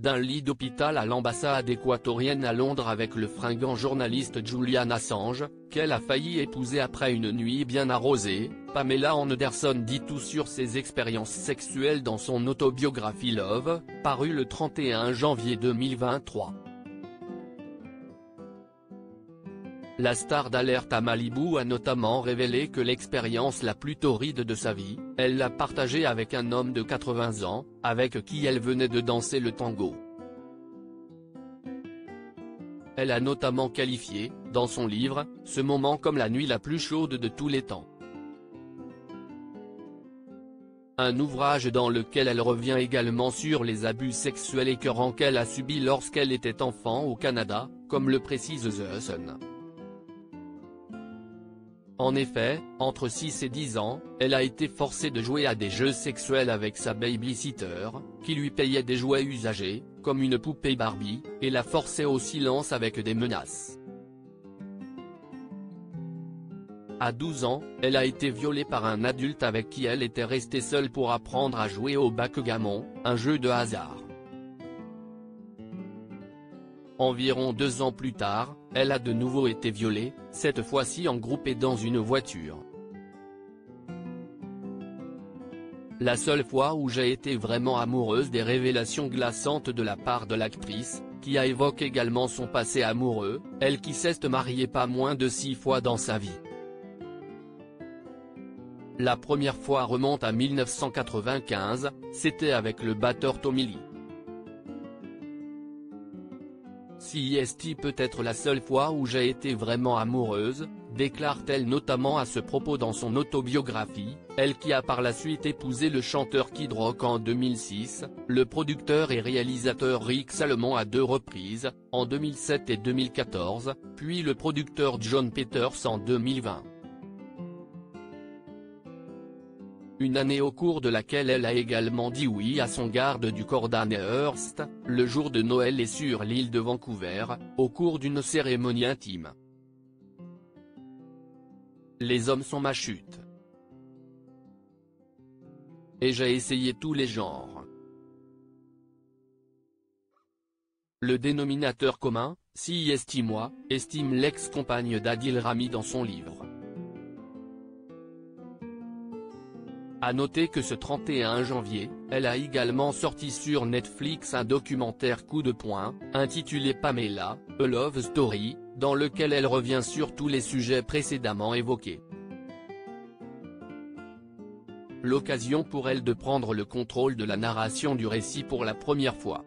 d'un lit d'hôpital à l'ambassade équatorienne à Londres avec le fringant journaliste Julian Assange, qu'elle a failli épouser après une nuit bien arrosée, Pamela Anderson dit tout sur ses expériences sexuelles dans son autobiographie Love, parue le 31 janvier 2023. La star d'Alerte à Malibu a notamment révélé que l'expérience la plus torride de sa vie, elle l'a partagée avec un homme de 80 ans, avec qui elle venait de danser le tango. Elle a notamment qualifié, dans son livre, ce moment comme la nuit la plus chaude de tous les temps. Un ouvrage dans lequel elle revient également sur les abus sexuels écœurants qu'elle a subis lorsqu'elle était enfant au Canada, comme le précise The Sun. En effet, entre 6 et 10 ans, elle a été forcée de jouer à des jeux sexuels avec sa baby-sitter, qui lui payait des jouets usagés, comme une poupée Barbie, et la forçait au silence avec des menaces. À 12 ans, elle a été violée par un adulte avec qui elle était restée seule pour apprendre à jouer au backgammon, un jeu de hasard. Environ 2 ans plus tard, elle a de nouveau été violée, cette fois-ci en groupe et dans une voiture. La seule fois où j'ai été vraiment amoureuse, des révélations glaçantes de la part de l'actrice, qui évoque également son passé amoureux, elle qui s'est mariée pas moins de 6 fois dans sa vie. La première fois remonte à 1995, c'était avec le batteur Tommy Lee. Si est peut-être la seule fois où j'ai été vraiment amoureuse, déclare-t-elle notamment à ce propos dans son autobiographie, elle qui a par la suite épousé le chanteur Kid Rock en 2006, le producteur et réalisateur Rick Salomon à 2 reprises, en 2007 et 2014, puis le producteur John Peters en 2020. Une année au cours de laquelle elle a également dit oui à son garde du corps d'Amherst, le jour de Noël et sur l'île de Vancouver, au cours d'une cérémonie intime. Les hommes sont ma chute. Et j'ai essayé tous les genres. Le dénominateur commun, si moi, estime l'ex-compagne d'Adil Rami dans son livre. À noter que ce 31 janvier, elle a également sorti sur Netflix un documentaire coup de poing, intitulé Pamela, A Love Story, dans lequel elle revient sur tous les sujets précédemment évoqués. L'occasion pour elle de prendre le contrôle de la narration du récit pour la première fois.